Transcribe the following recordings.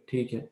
ठीक है।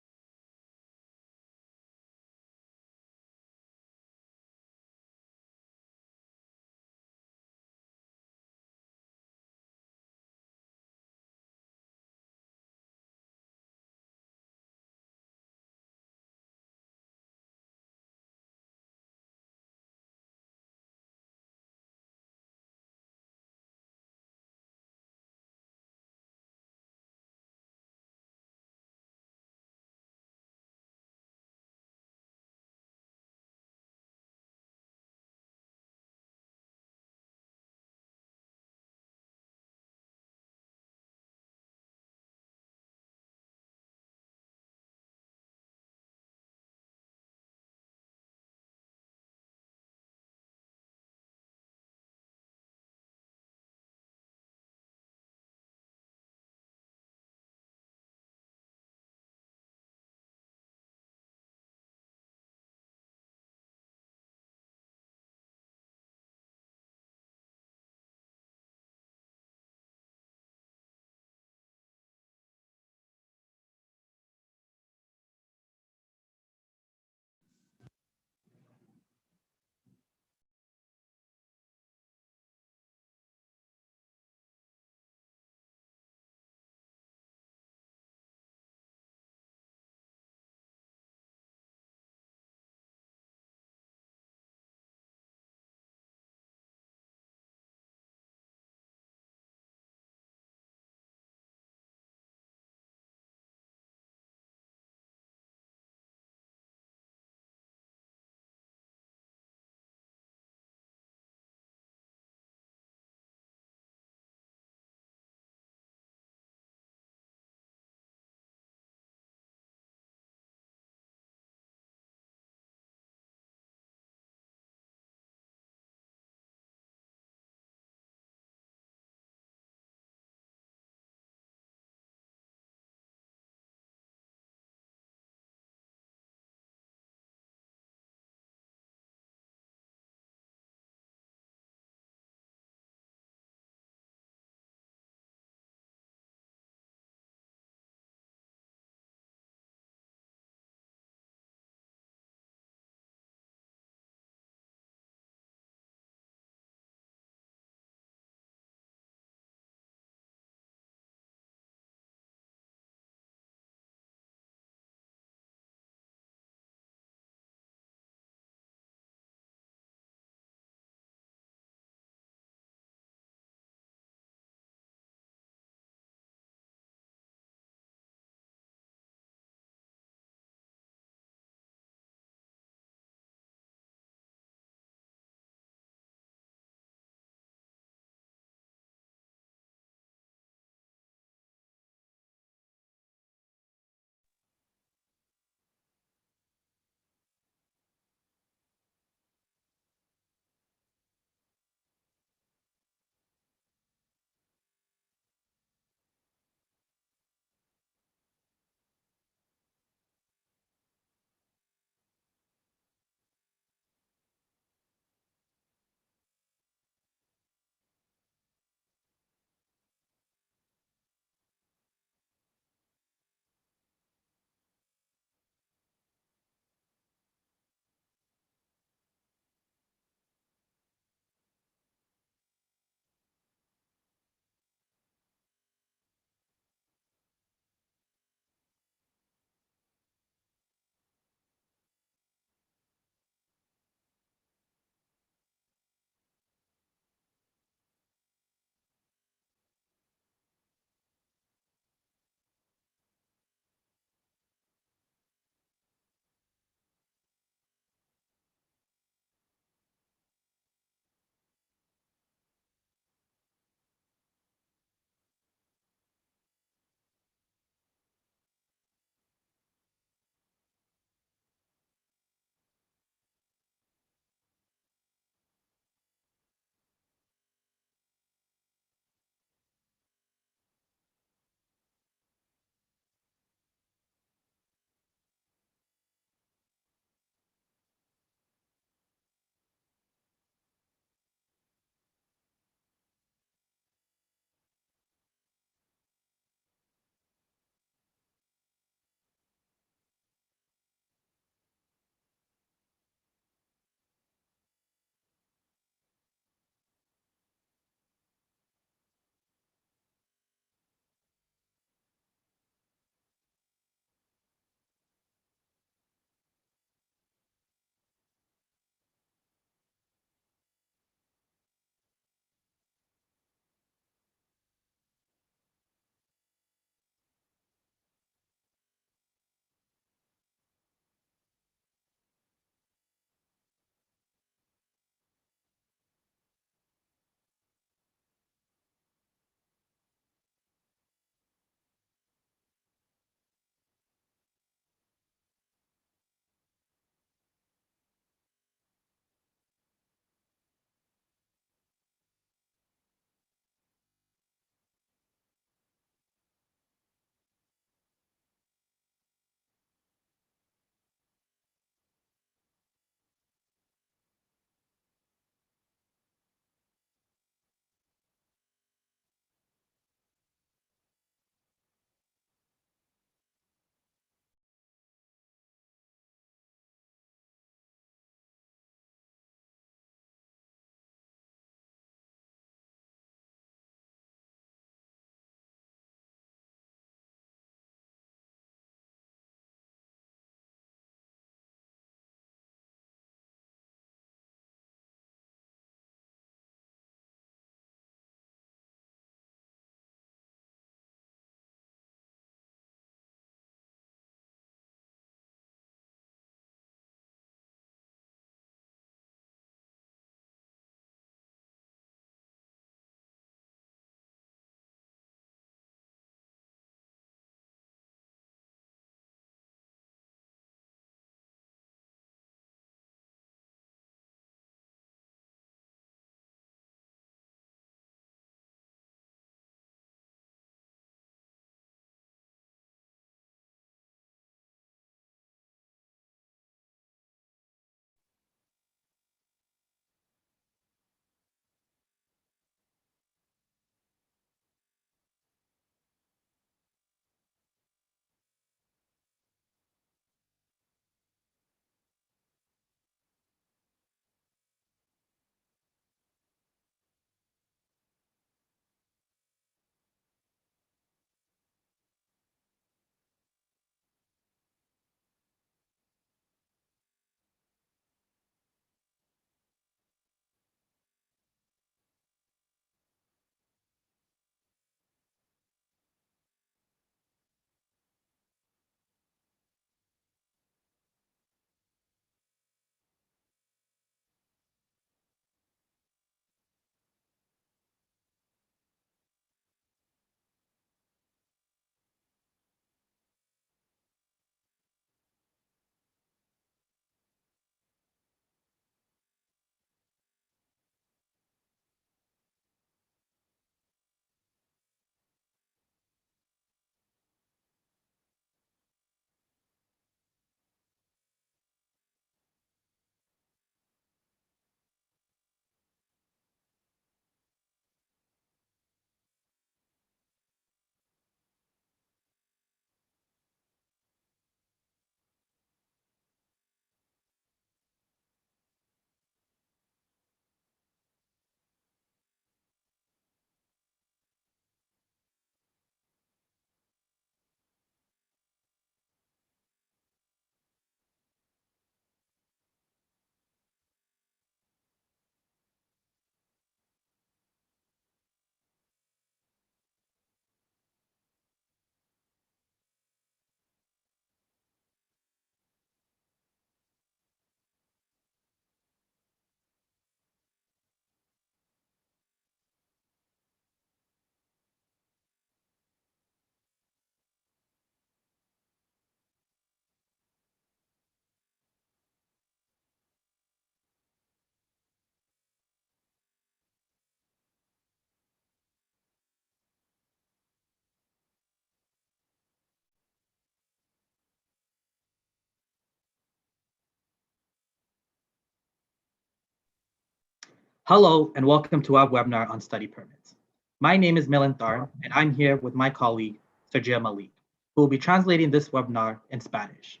Hello and welcome to our webinar on study permits. My name is Milan Thar and I'm here with my colleague, Sergio Malik, who will be translating this webinar in Spanish.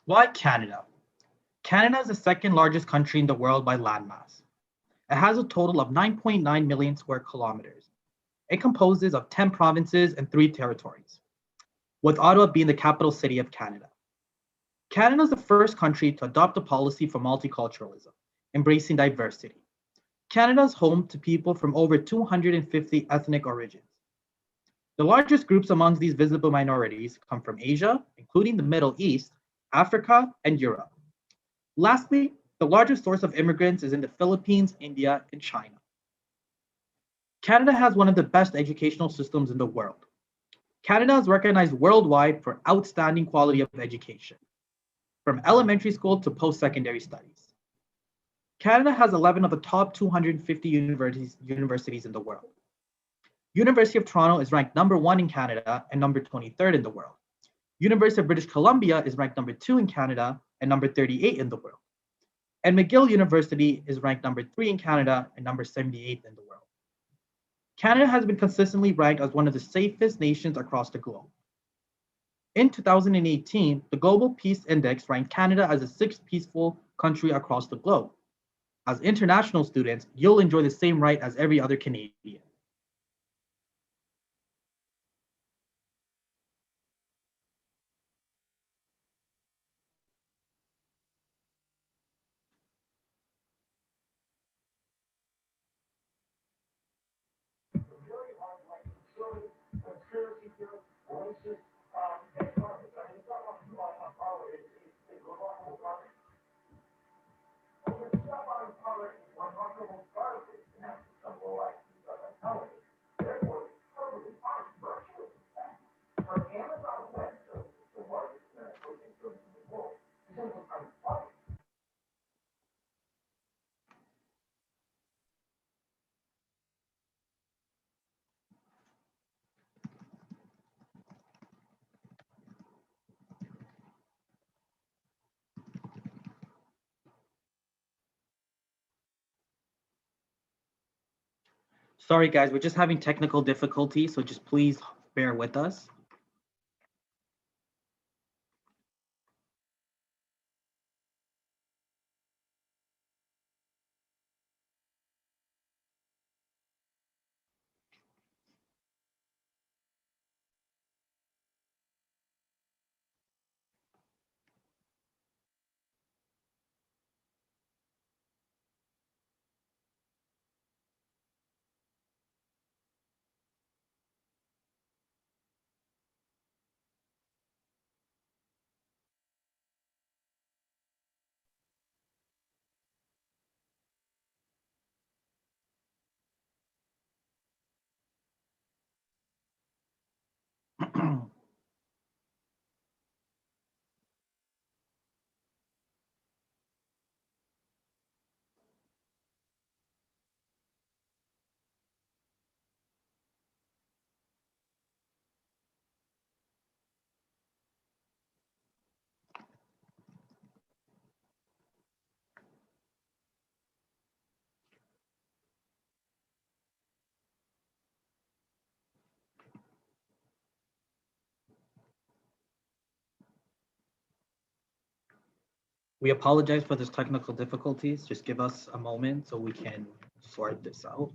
Why Canada? Canada is the second largest country in the world by landmass. It has a total of 9.9 million square kilometers. It composes of 10 provinces and 3 territories, with Ottawa being the capital city of Canada. Canada is the first country to adopt a policy for multiculturalism, embracing diversity. Canada is home to people from over 250 ethnic origins. The largest groups amongst these visible minorities come from Asia, including the Middle East, Africa, and Europe. Lastly, the largest source of immigrants is in the Philippines, India, and China. Canada has one of the best educational systems in the world. Canada is recognized worldwide for outstanding quality of education, from elementary school to post-secondary studies. Canada has 11 of the top 250 universities in the world. University of Toronto is ranked number 1 in Canada and number 23rd in the world. University of British Columbia is ranked number 2 in Canada and number 38 in the world. And McGill University is ranked number 3 in Canada and number 78 in the world. Canada has been consistently ranked as one of the safest nations across the globe. In 2018, the Global Peace Index ranked Canada as the 6th peaceful country across the globe. As international students, you'll enjoy the same right as every other Canadian. Sorry, guys, we're just having technical difficulties, so just please bear with us. We apologize for this technical difficulties. Just give us a moment so we can sort this out.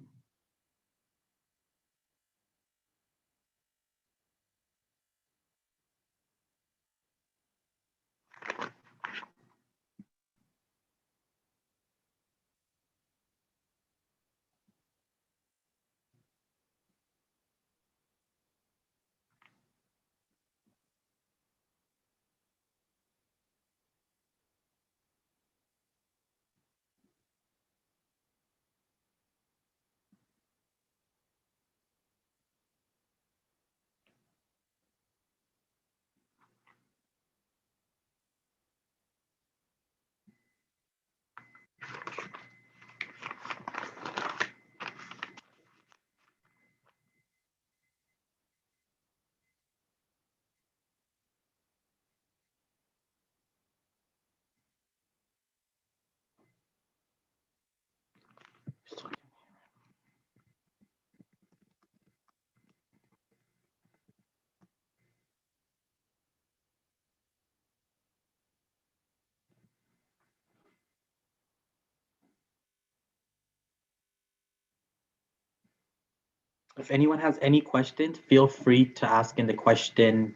If anyone has any questions, feel free to ask in the question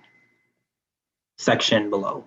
section below.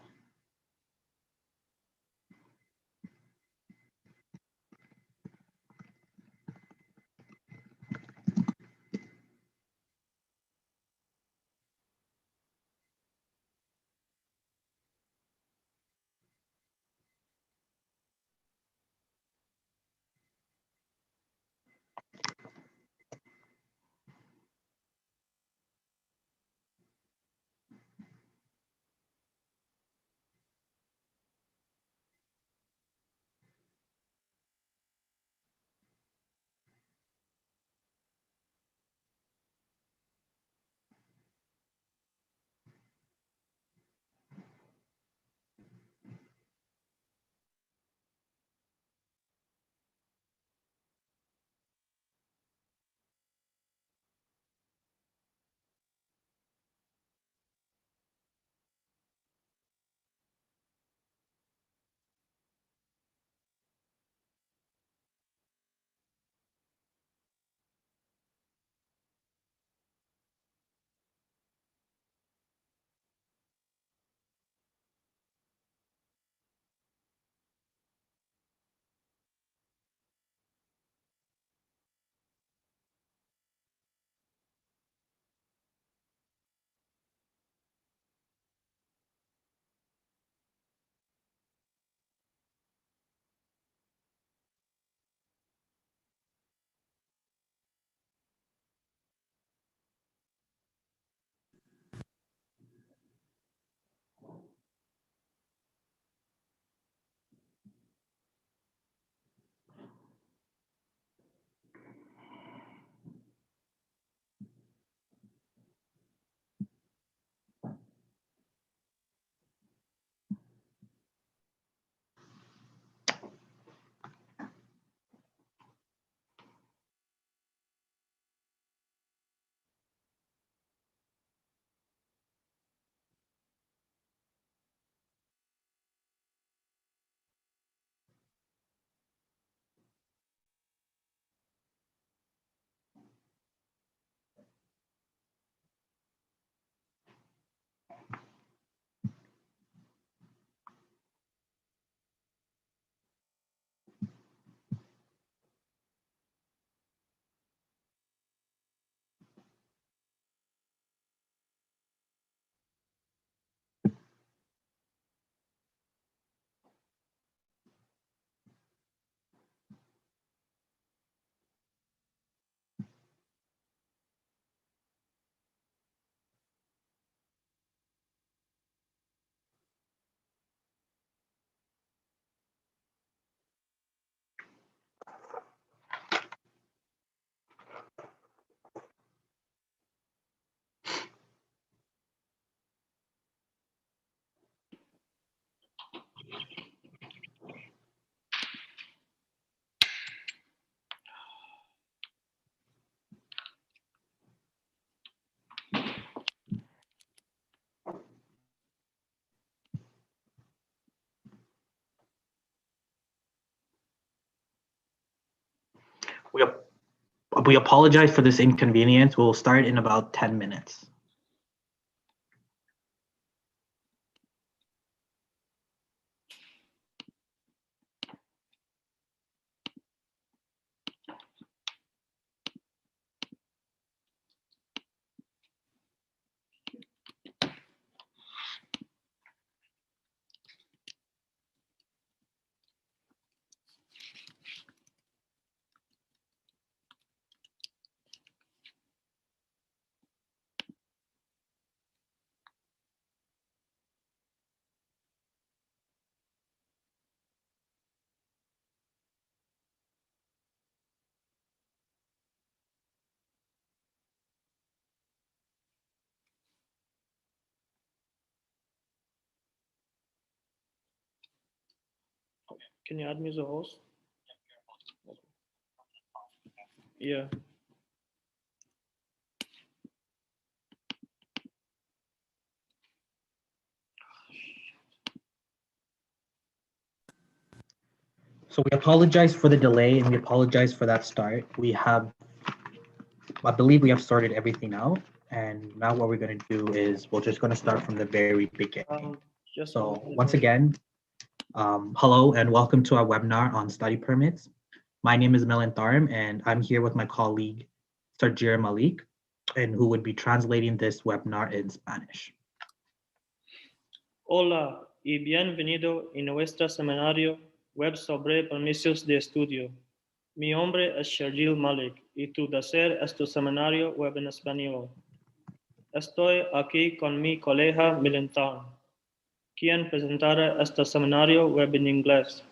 We, ap- we apologize for this inconvenience. We'll start in about 10 minutes. Can you add me as a host? Yeah. So we apologize for the delay and we apologize for that start. I believe we have sorted everything out. And now what we're going to do is we're just going to start from the very beginning. So once again, hello and welcome to our webinar on study permits. My name is Milan Tharm and I'm here with my colleague, Sarjir Malik, and who would be translating this webinar in Spanish. Hola y bienvenido en nuestro seminario web sobre permisos de estudio. Mi nombre es Sharjil Malik y tu de hacer este seminario web en español. Estoy aquí con mi colega Milan Tharm, quien presentará este seminario web en inglés.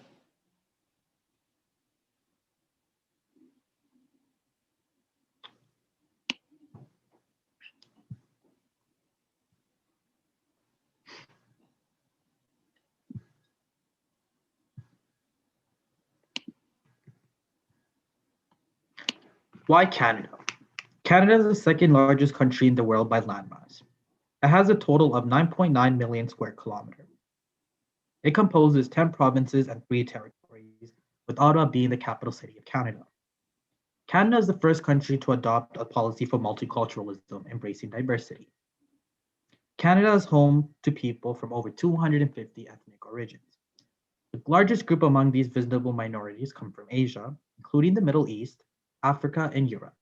Why Canada? Canada is the second largest country in the world by landmass. It has a total of 9.9 million square kilometers. It composes 10 provinces and 3 territories, with Ottawa being the capital city of Canada. Canada is the first country to adopt a policy for multiculturalism, embracing diversity. Canada is home to people from over 250 ethnic origins. The largest group among these visible minorities come from Asia, including the Middle East, Africa, and Europe.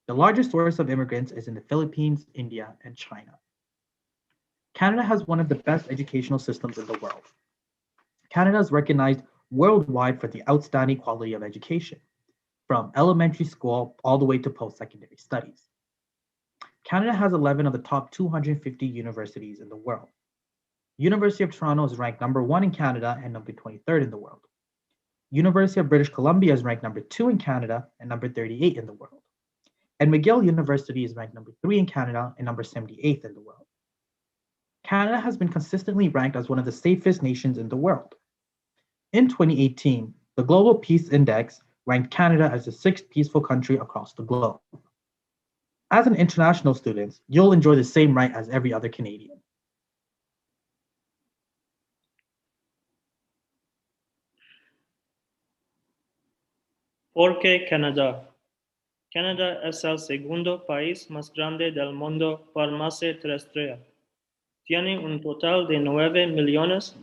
The largest source of immigrants is in the Philippines, India, and China. Canada has one of the best educational systems in the world. Canada is recognized worldwide for the outstanding quality of education, from elementary school all the way to post-secondary studies. Canada has 11 of the top 250 universities in the world. University of Toronto is ranked number 1 in Canada and number 23rd in the world. University of British Columbia is ranked number 2 in Canada and number 38 in the world. And McGill University is ranked number 3 in Canada and number 78th in the world. Canada has been consistently ranked as one of the safest nations in the world. In 2018, the Global Peace Index ranked Canada as the 6th peaceful country across the globe. As an international student, you'll enjoy the same right as every other Canadian. ¿Por qué Canadá? Canadá es el segundo país más grande del mundo por masa terrestre. Tiene un total de 9 millones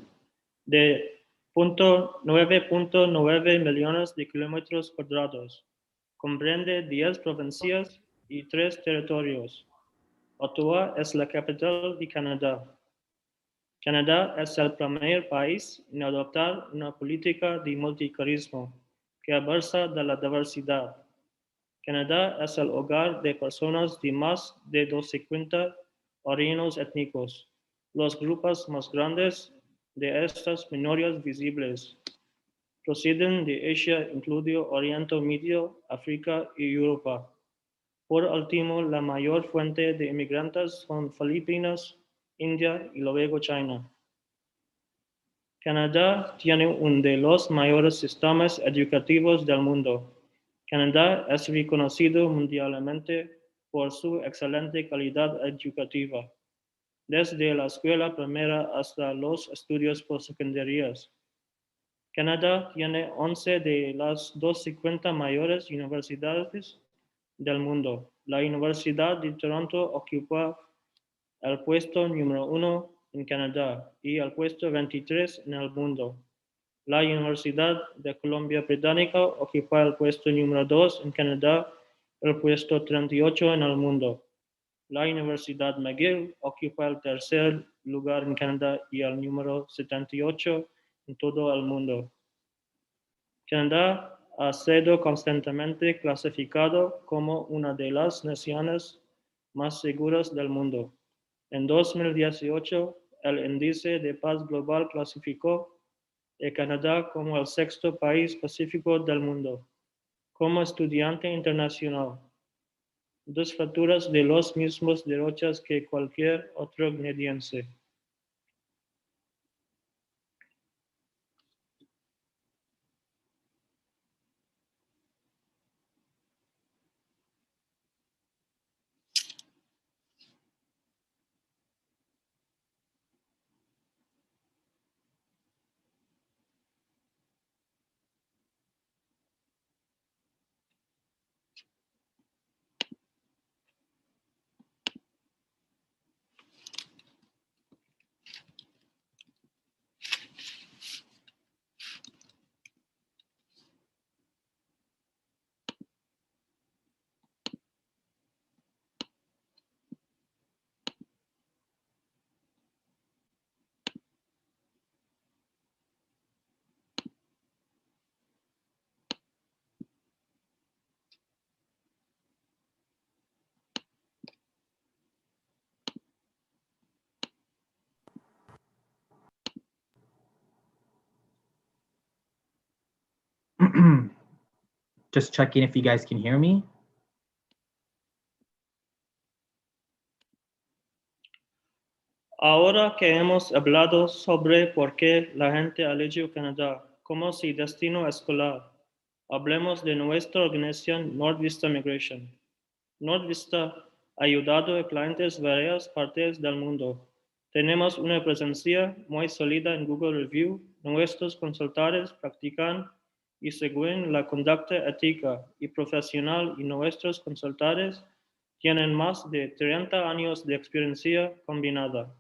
de 9.9 millones de kilómetros cuadrados. Comprende 10 provincias y 3 territorios. Ottawa es la capital de Canadá. Canadá es el primer país en adoptar una política de multiculturalismo que abraza de la diversidad. Canadá es el hogar de personas de más de 250 orígenes étnicos. Los grupos más grandes de estas minorías visibles proceden de Asia, incluido Oriente Medio, África y Europa. Por último, la mayor fuente de inmigrantes son Filipinas, India y luego China. Canadá tiene uno de los mayores sistemas educativos del mundo. Canadá es reconocido mundialmente por su excelente calidad educativa, desde la escuela primaria hasta los estudios postsecundarios. Canadá tiene 11 de las 250 mayores universidades del mundo. La Universidad de Toronto ocupa el puesto número 1 en Canadá y el puesto 23 en el mundo. La Universidad de Columbia Británica ocupa el puesto número 2 en Canadá, el puesto 38 en el mundo. La Universidad McGill ocupa el tercer lugar en Canadá y el número 78 en todo el mundo. Canadá ha sido constantemente clasificado como una de las naciones más seguras del mundo. En 2018, el Índice de Paz Global clasificó a Canadá como el sexto país pacífico del mundo. Como estudiante internacional, disfrutas de los mismos derechos que cualquier otro canadiense. Just checking if you guys can hear me. Ahora que hemos hablado sobre por qué la gente eligió Canadá como su destino escolar, hablemos de nuestra organización Northvista Migration. Northvista ha ayudado a clientes de varias partes del mundo. Tenemos una presencia muy sólida en Google Review. Nuestros consultores practican y siguen la conducta ética y profesional y nuestros consultores tienen más de 30 años de experiencia combinada.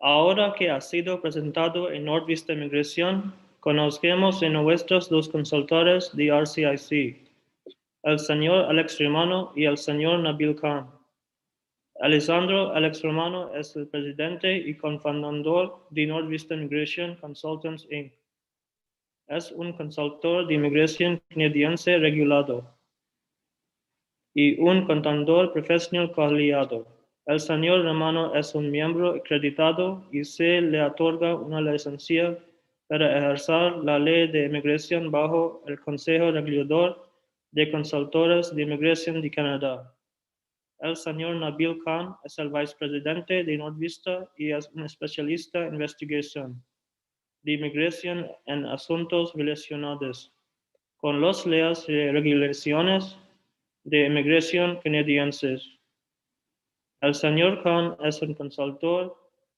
Ahora que ha sido presentado en Northvista Migración, conozcamos a nuestros dos consultores de RCIC, el señor Alex Romano y el señor Nabil Khan. Alessandro Alex Romano es el presidente y cofundador de Northvista Migration Consultants Inc. Es un consultor de inmigración canadiense regulado y un contador profesional colegiado. El señor Romano es un miembro acreditado y se le otorga una licencia para ejercer la ley de inmigración bajo el Consejo Regulador de Consultores de Inmigración de Canadá. El señor Nabil Khan es el vicepresidente de Northvista y es un especialista en investigación de inmigración en asuntos relacionados con las leyes y regulaciones de inmigración canadienses. El señor Khan es un consultor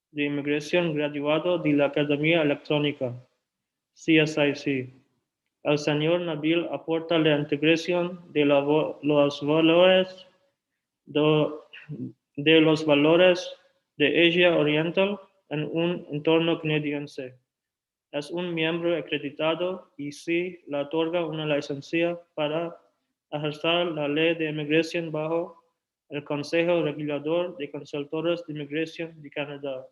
de inmigración graduado de la Academia Electrónica, CSIC. El señor Nabil aporta la integración de los valores de los valores de Asia Oriental en un entorno canadiense. Es un miembro acreditado y sí le otorga una licencia para ejercer la ley de inmigración bajo el Consejo Regulador de Consultores de Inmigración de Canadá.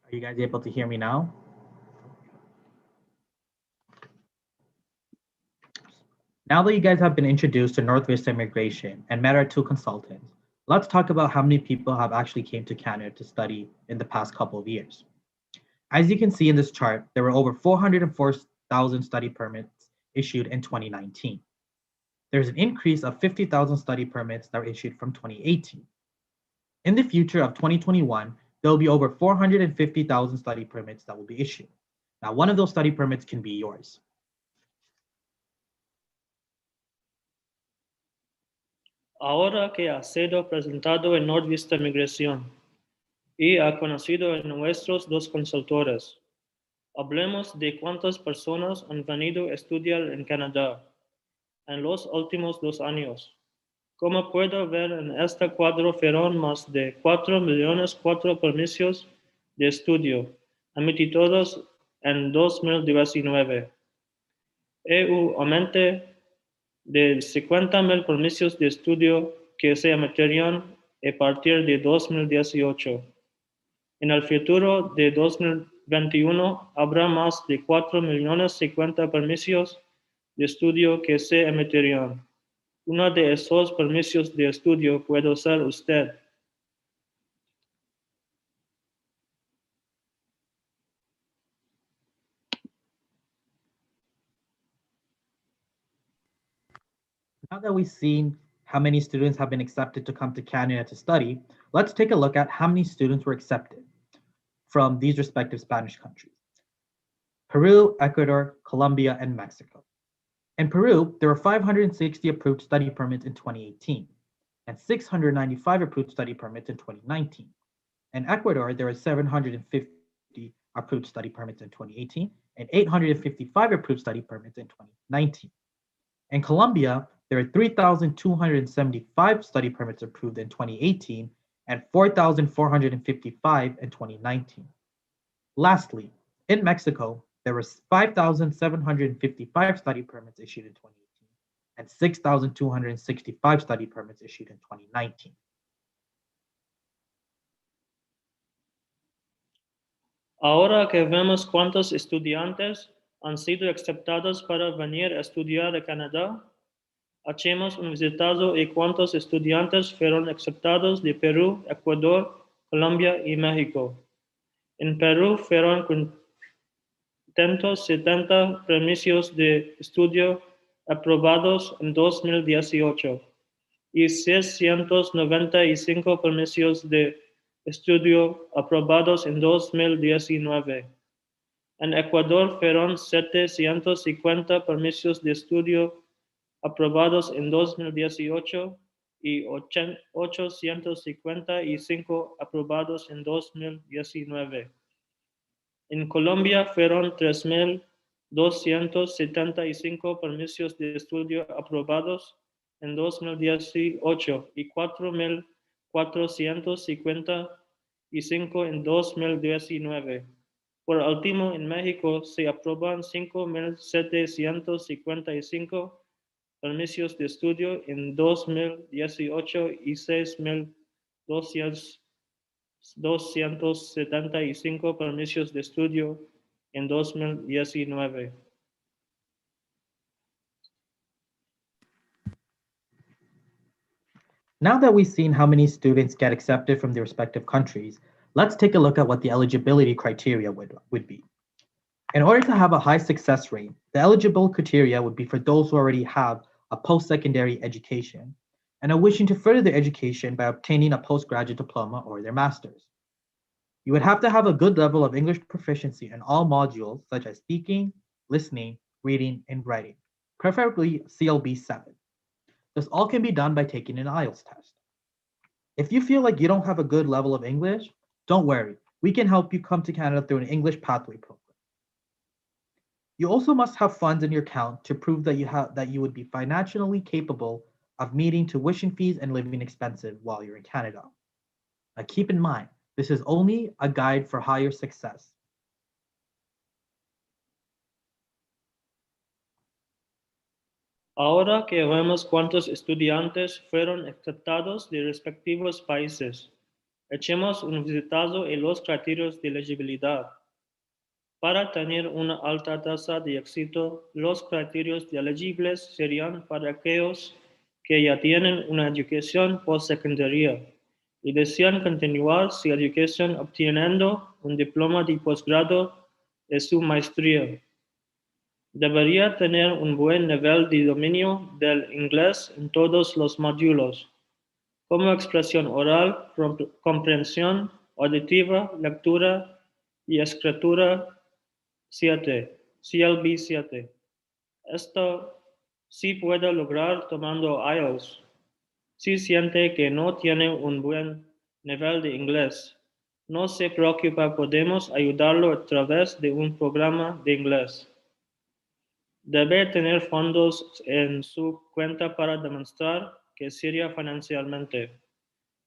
Are you guys able to hear me now? Now that you guys have been introduced to Northwest Immigration and met our two consultants, let's talk about how many people have actually came to Canada to study in the past couple of years. As you can see in this chart, there were over 404,000 study permits issued in 2019. There's an increase of 50,000 study permits that were issued from 2018. In the future of 2021, there will be over 450,000 study permits that will be issued. Now, one of those study permits can be yours. Ahora que ha sido presentado en Northwest Migración y ha conocido a nuestros dos consultores, hablemos de cuántas personas han venido a estudiar en Canadá en los últimos 2 años. Como puedo ver en este cuadro, fueron más de 4,4 permisos de estudio emitidos en 2019. Un aumento de 50,000 permisos de estudio que se emitirán a partir de 2018. En el futuro de 2021 habrá más de 4,050,000 permisos de estudio que se emitirán. Uno de esos permisos de estudio puede ser usted. Now that we've seen how many students have been accepted to come to Canada to study, let's take a look at how many students were accepted from these respective Spanish countries: Peru, Ecuador, Colombia, and Mexico. In Peru, there were 560 approved study permits in 2018 and 695 approved study permits in 2019. In Ecuador, there were 750 approved study permits in 2018 and 855 approved study permits in 2019. In Colombia, there are 3,275 study permits approved in 2018 and 4,455 in 2019. Lastly, in Mexico, there were 5,755 study permits issued in 2018 and 6,265 study permits issued in 2019. Ahora que vemos cuántos estudiantes han sido aceptados para venir a estudiar a Canadá, hacemos un visitado y cuántos estudiantes fueron aceptados de Perú, Ecuador, Colombia y México. En Perú fueron 570 permisos de estudio aprobados en 2018 y 695 permisos de estudio aprobados en 2019. En Ecuador fueron 750 permisos de estudio aprobados en 2018 y 855 aprobados en 2019. En Colombia fueron 3,275 permisos de estudio aprobados en 2018 y 4,455 en 2019. Por último, en México se aproban 5,755 permisos de estudio en 2018 y 6,275 permisos de estudio en 2019. Now that we've seen how many students get accepted from their respective countries, let's take a look at what the eligibility criteria would be. In order to have a high success rate, the eligible criteria would be for those who already have a post-secondary education, and are wishing to further their education by obtaining a postgraduate diploma or their master's. You would have to have a good level of English proficiency in all modules such as speaking, listening, reading, and writing, preferably CLB 7. This all can be done by taking an IELTS test. If you feel like you don't have a good level of English, don't worry. We can help you come to Canada through an English pathway program. You also must have funds in your account to prove that you would be financially capable of meeting tuition fees and living expenses while you're in Canada. Now keep in mind, this is only a guide for higher success. Ahora que vemos cuántos estudiantes fueron aceptados de respectivos países, echemos un vistazo en los criterios de elegibilidad. Para tener una alta tasa de éxito, los criterios de elegibles serían para aquellos que ya tienen una educación postsecundaria y desean continuar su educación obteniendo un diploma de posgrado de su maestría. Debería tener un buen nivel de dominio del inglés en todos los módulos, como expresión oral, comprensión auditiva, lectura y escritura 7, CLB 7. Esto sí puede lograr tomando IELTS. Si siente que no tiene un buen nivel de inglés, no se preocupe, podemos ayudarlo a través de un programa de inglés. Debe tener fondos en su cuenta para demostrar que sería financieramente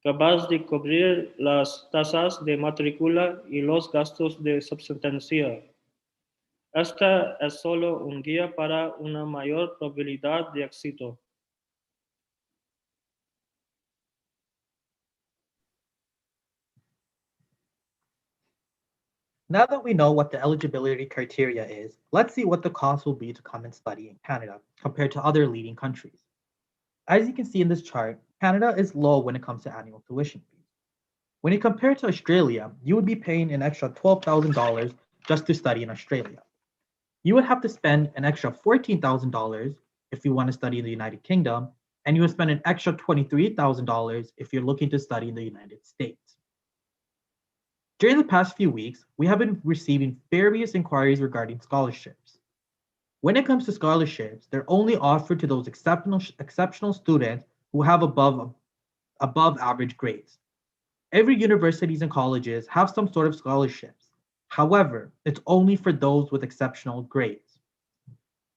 capaz de cubrir las tasas de matrícula y los gastos de subsistencia. Esta es solo un guía para una mayor probabilidad de éxito. Now that we know what the eligibility criteria is, let's see what the cost will be to come and study in Canada compared to other leading countries. As you can see in this chart, Canada is low when it comes to annual tuition fees. When you compare to Australia, you would be paying an extra $12,000 just to study in Australia. You would have to spend an extra $14,000 if you want to study in the United Kingdom, and you would spend an extra $23,000 if you're looking to study in the United States. During the past few weeks, we have been receiving various inquiries regarding scholarships. When it comes to scholarships, they're only offered to those exceptional students who have above average grades. Every universities and colleges have some sort of scholarships. However, it's only for those with exceptional grades.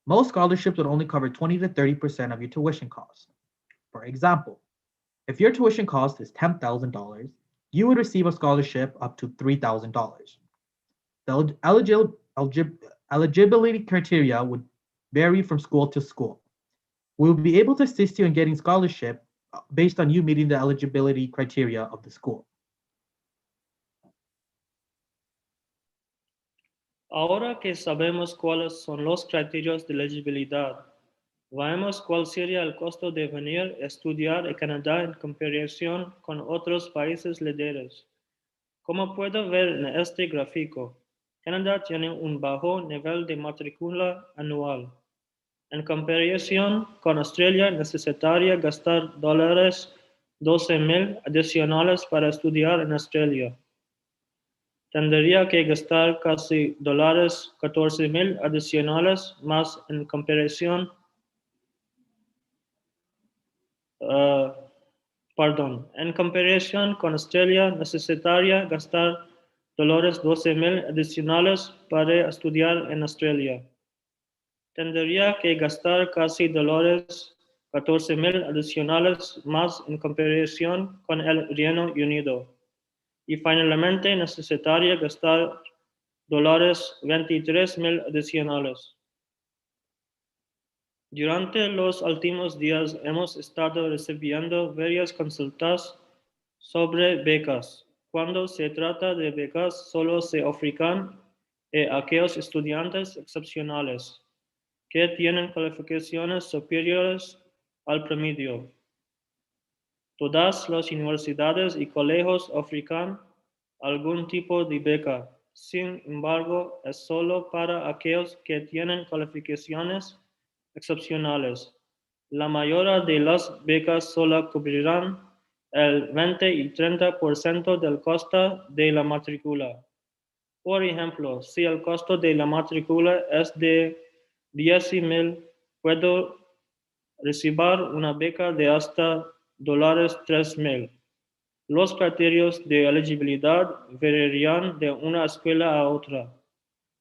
Most scholarships would only cover 20 to 30% of your tuition costs. For example, if your tuition cost is $10,000, you would receive a scholarship up to $3,000. The eligibility criteria would vary from school to school. We will be able to assist you in getting scholarship based on you meeting the eligibility criteria of the school. Ahora que sabemos cuáles son los criterios de elegibilidad, veamos cuál sería el costo de venir a estudiar en Canadá en comparación con otros países líderes. Como puedo ver en este gráfico, Canadá tiene un bajo nivel de matrícula anual. En comparación con Australia, necesitaría gastar dólares 12,000 adicionales para estudiar en Australia. Tendría que gastar casi dólares 14,000 adicionales más en comparación. En comparación con Australia, necesitaría gastar dólares 12,000 adicionales para estudiar en Australia. Tendría que gastar casi dólares 14,000 adicionales más en comparación con el Reino Unido. Y finalmente necesitaría gastar dólares 23,000 adicionales. Durante los últimos días hemos estado recibiendo varias consultas sobre becas. Cuando se trata de becas, solo se ofrecen a aquellos estudiantes excepcionales que tienen calificaciones superiores al promedio. Todas las universidades y colegios ofrecen algún tipo de beca. Sin embargo, es solo para aquellos que tienen calificaciones excepcionales. La mayoría de las becas solo cubrirán el 20 y 30% del costo de la matrícula. Por ejemplo, si el costo de la matrícula es de 10,000, puedo recibir una beca de hasta $3,000. Los criterios de elegibilidad variarían de una escuela a otra.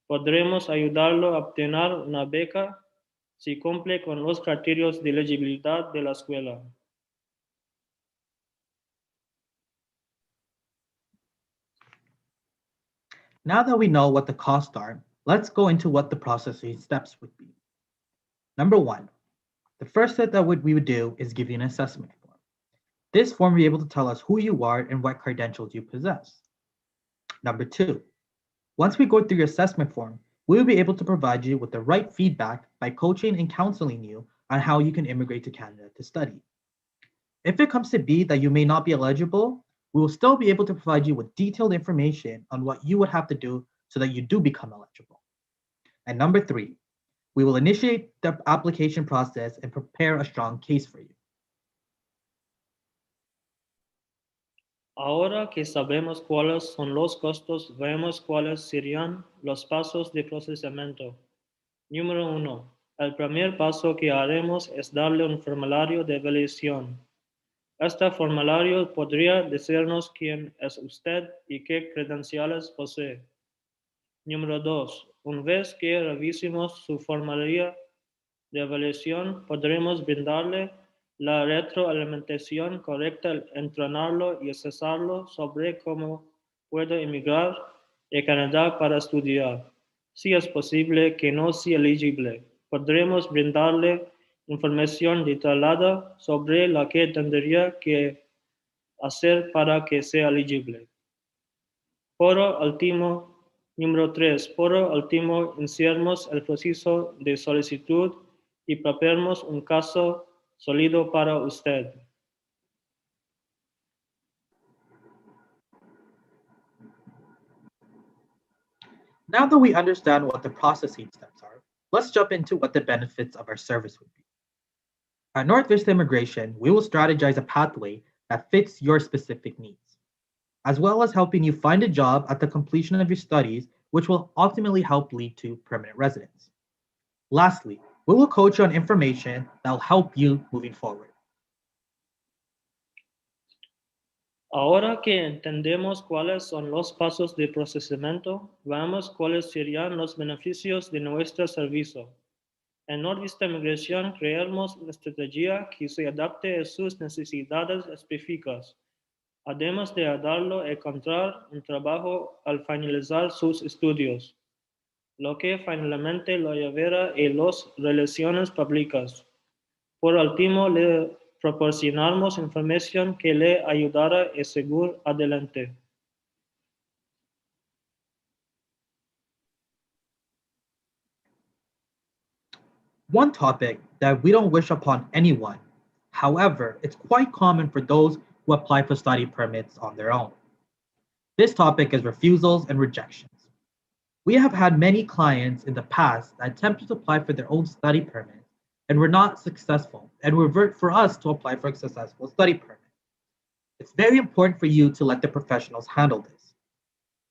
Podremos ayudarlo a obtener una beca si cumple con los criterios de elegibilidad de la escuela. Now that we know what the costs are, let's go into what the processing steps would be. Number one, the first step that we would do is give you an assessment form. This form will be able to tell us who you are and what credentials you possess. Number two, once we go through your assessment form, we will be able to provide you with the right feedback by coaching and counseling you on how you can immigrate to Canada to study. If it comes to be that you may not be eligible, we will still be able to provide you with detailed information on what you would have to do so that you do become eligible. And number three, we will initiate the application process and prepare a strong case for you. Ahora que sabemos cuáles son los costos, veamos cuáles serían los pasos de procesamiento. Número 1. El primer paso que haremos es darle un formulario de evaluación. Este formulario podría decirnos quién es usted y qué credenciales posee. Número 2. Una vez que revisemos su formulario de evaluación, podremos brindarle la retroalimentación correcta al entrenarlo y asesorarlo sobre cómo puede emigrar a Canadá para estudiar. Si es posible que no sea elegible, podremos brindarle información detallada sobre lo que tendría que hacer para que sea elegible. Por último, número 3. Por último, iniciamos el proceso de solicitud y preparamos un caso sólido para usted. Now that we understand what the processing steps are, let's jump into what the benefits of our service would be. At North Vista Immigration, we will strategize a pathway that fits your specific needs, as well as helping you find a job at the completion of your studies, which will ultimately help lead to permanent residence. Lastly, we will coach you on information that will help you moving forward. Ahora que entendemos cuáles son los pasos de procesamiento, veamos cuáles serían los beneficios de nuestro servicio. En Norvista Inmigración creamos una estrategia que se adapte a sus necesidades específicas, además de ayudarlo a encontrar un trabajo al finalizar sus estudios, lo que finalmente lo llevará a las relaciones públicas. Por último, le proporcionamos información que le ayudará a seguir adelante. One topic that we don't wish upon anyone, however, it's quite common for those who apply for study permits on their own. This topic is refusals and rejections. We have had many clients in the past that attempted to apply for their own study permit and were not successful and revert for us to apply for a successful study permit. It's very important for you to let the professionals handle this.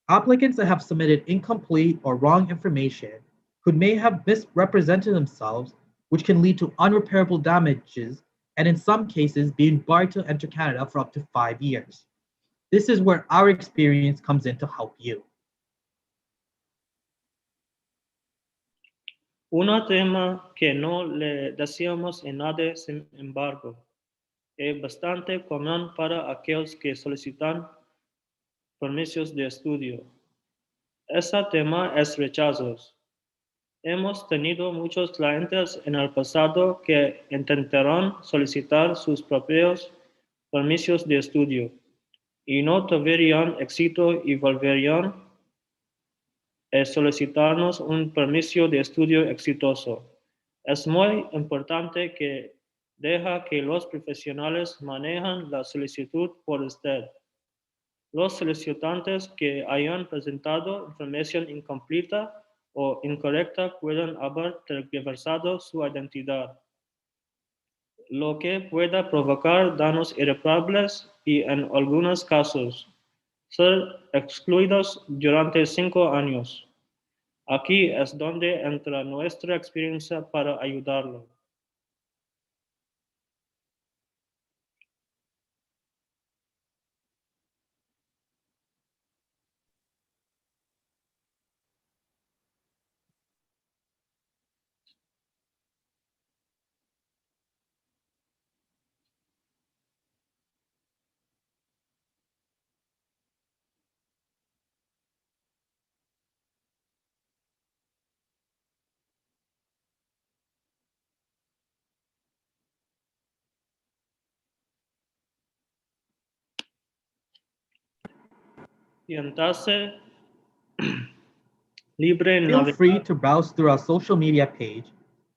Applicants that have submitted incomplete or wrong information who may have misrepresented themselves, which can lead to unrepairable damages and in some cases being barred to enter Canada for up to 5 years. This is where our experience comes in to help you. Un tema que no le decíamos en nada, sin embargo, es bastante común para aquellos que solicitan permisos de estudio. Ese tema es rechazos. Hemos tenido muchos clientes en el pasado que intentaron solicitar sus propios permisos de estudio y no tuvieron éxito y volverían a solicitarnos un permiso de estudio exitoso. Es muy importante que deje que los profesionales manejen la solicitud por usted. Los solicitantes que hayan presentado información incompleta o incorrecta pueden haber tergiversado su identidad. lo que pueda provocar daños irreparables y en algunos casos ser excluidos durante 5 años. Aquí es donde entra nuestra experiencia para ayudarlo. Y entonces, libre Feel free navegar. to browse through our social media page.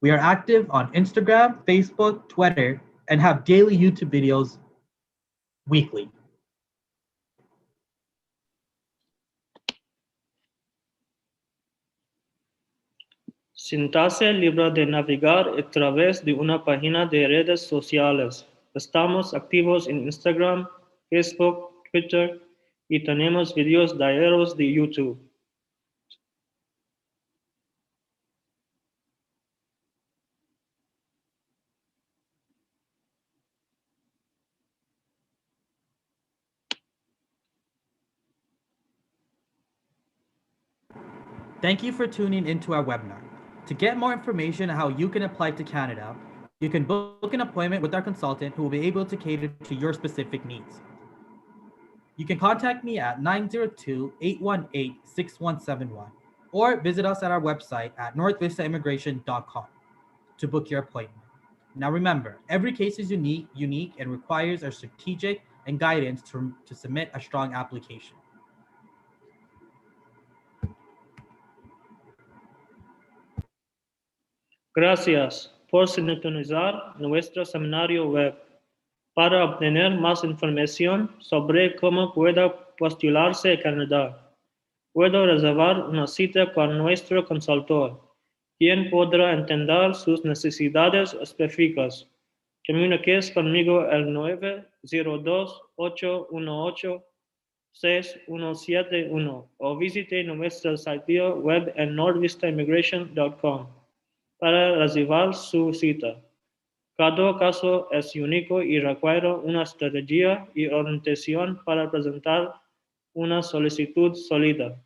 We are active on Instagram, Facebook, Twitter, and have daily YouTube videos weekly. Siéntase libre de navegar a través de una página de redes sociales. Estamos activos en Instagram, Facebook, Twitter y tenemos videos diarios de YouTube. Thank you for tuning into our webinar. To get more information on how you can apply to Canada, you can book an appointment with our consultant who will be able to cater to your specific needs. You can contact me at 902-818-6171 or visit us at our website at northvistaimmigration.com to book your appointment. Now remember, every case is unique and requires our strategic and guidance to submit a strong application. Gracias por sintonizar nuestro seminario web. Para obtener más información sobre cómo puede postularse a Canadá, puedo reservar una cita con nuestro consultor, quien podrá entender sus necesidades específicas. Comuniques conmigo al 902-818-6171 o visite nuestro sitio web en northvistaimmigration.com para reservar su cita. Cada caso es único y requiere una estrategia y orientación para presentar una solicitud sólida.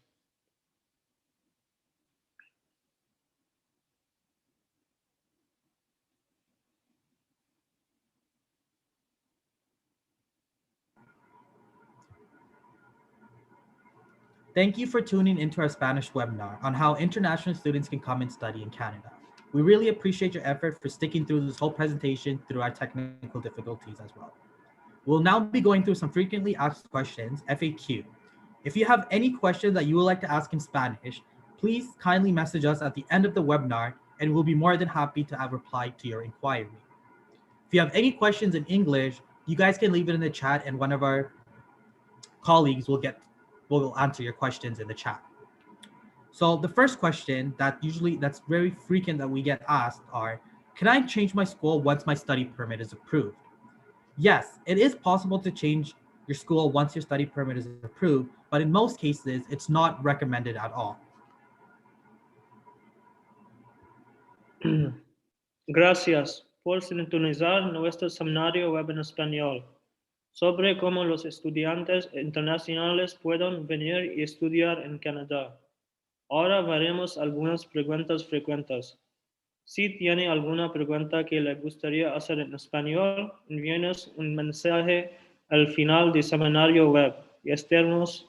Thank you for tuning into our Spanish webinar on how international students can come and study in Canada. We really appreciate your effort for sticking through this whole presentation through our technical difficulties as well. We'll now be going through some frequently asked questions, FAQ. If you have any questions that you would like to ask in Spanish, please kindly message us at the end of the webinar and we'll be more than happy to have replied to your inquiry. If you have any questions in English, you guys can leave it in the chat and one of our colleagues will answer your questions in the chat. So the first question that's very frequent that we get asked are, can I change my school once my study permit is approved? Yes, it is possible to change your school once your study permit is approved, but in most cases, it's not recommended at all. Gracias por sintonizar nuestro seminario web en español sobre cómo los estudiantes internacionales pueden venir y estudiar en Canadá. Ahora veremos algunas preguntas frecuentes. Si tiene alguna pregunta que le gustaría hacer en español, envíenos un mensaje al final del seminario web y estaremos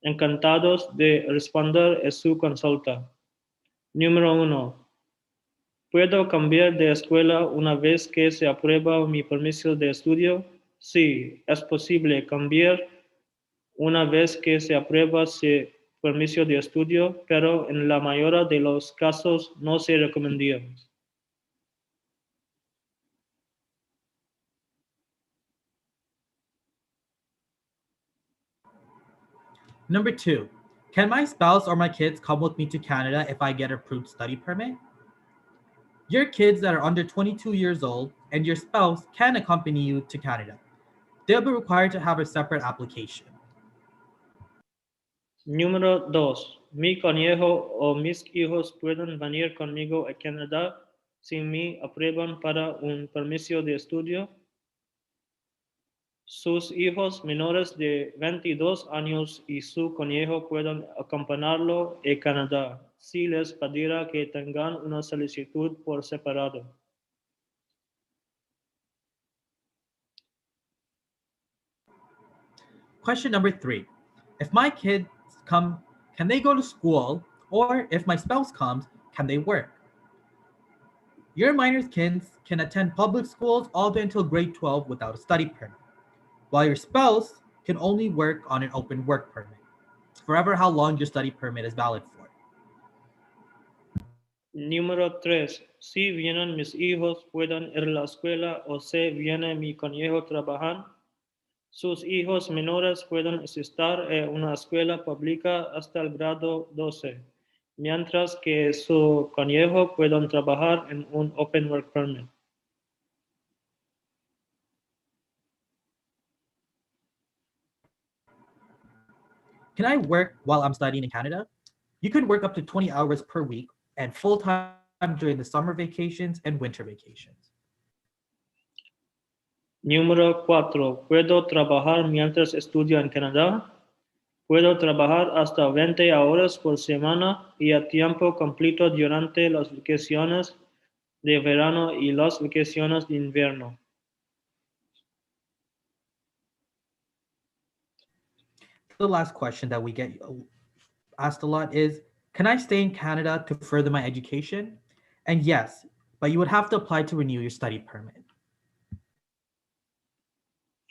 encantados de responder a su consulta. Número 1. ¿Puedo cambiar de escuela una vez que se aprueba mi permiso de estudio? Sí, es posible cambiar una vez que se aprueba su permiso de estudio, pero en la mayoría de los casos no se recomienda. Number 2, can my spouse or my kids come with me to Canada if I get approved study permit? Your kids that are under 22 years old and your spouse can accompany you to Canada. They'll be required to have a separate application. Número 2. Mi conejo o mis hijos pueden venir conmigo a Canadá si me aprueban para un permiso de estudio. Sus hijos menores de 22 años y su conejo pueden acompañarlo a Canadá si les pedirá que tengan una solicitud por separado. Question number 3. If my kids come, can they go to school? Or if my spouse comes, can they work? Your minor's kids can attend public schools all the way until grade 12 without a study permit, while your spouse can only work on an open work permit. It's forever how long your study permit is valid for. Número 3. Si vienen mis hijos, pueden ir a la escuela o si viene mi conejo trabajar. Sus hijos menores pueden asistir a una escuela pública hasta el grado 12, mientras que su conejo pueden trabajar en un Open Work Permit. Can I work while I'm studying in Canada? You can work up to 20 hours per week and full time during the summer vacations and winter vacations. Número 4. ¿Puedo trabajar mientras estudio en Canadá? Puedo trabajar hasta 20 horas por semana y a tiempo completo durante las vacaciones de verano y las vacaciones de invierno. The last question that we get asked a lot is, can I stay in Canada to further my education? And yes, but you would have to apply to renew your study permit.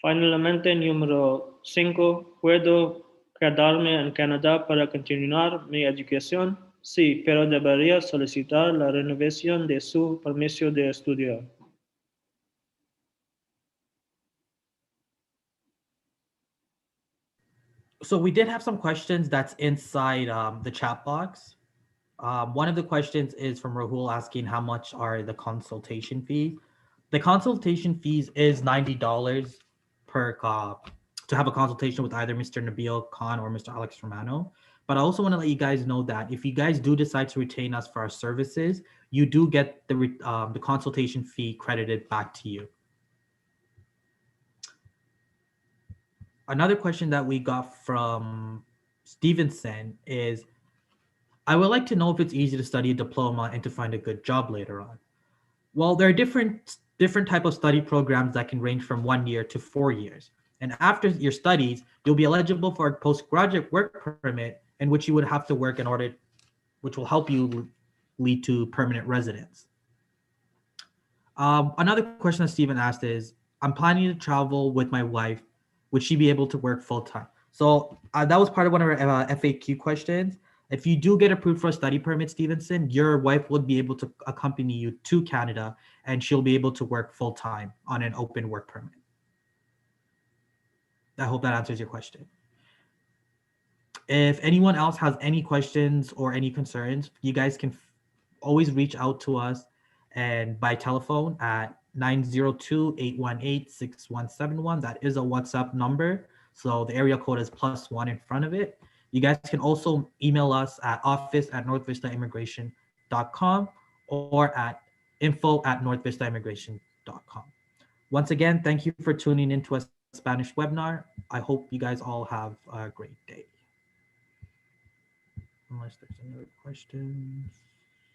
Finalmente, número 5. ¿Puedo quedarme en Canadá para continuar mi educación? Sí, pero debería solicitar la renovación de su permiso de estudio. So we did have some questions that's inside the chat box. One of the questions is from Rahul asking how much are the consultation fees. The consultation fees is $90 per to have a consultation with either Mr. Nabil Khan or Mr. Alex Romano. But I also want to let you guys know that if you guys do decide to retain us for our services, you do get the consultation fee credited back to you. Another question that we got from Stevenson is, I would like to know if it's easy to study a diploma and to find a good job later on. Well, there are different type of study programs that can range from 1 year to 4 years. And after your studies, you'll be eligible for a postgraduate work permit in which you would have to work in order, which will help you lead to permanent residence. Another question that Stephen asked is, I'm planning to travel with my wife. Would she be able to work full time? So that was part of one of our FAQ questions. If you do get approved for a study permit, Stevenson, your wife would be able to accompany you to Canada and she'll be able to work full time on an open work permit. I hope that answers your question. If anyone else has any questions or any concerns, you guys can always reach out to us and by telephone at 902-818-6171. That is a WhatsApp number. So the area code is +1 in front of it. You guys can also email us at office@northvistaimmigration.com or at info@northvistaimmigration.com. Once again, thank you for tuning into a Spanish webinar. I hope you guys all have a great day. Unless there's any other questions.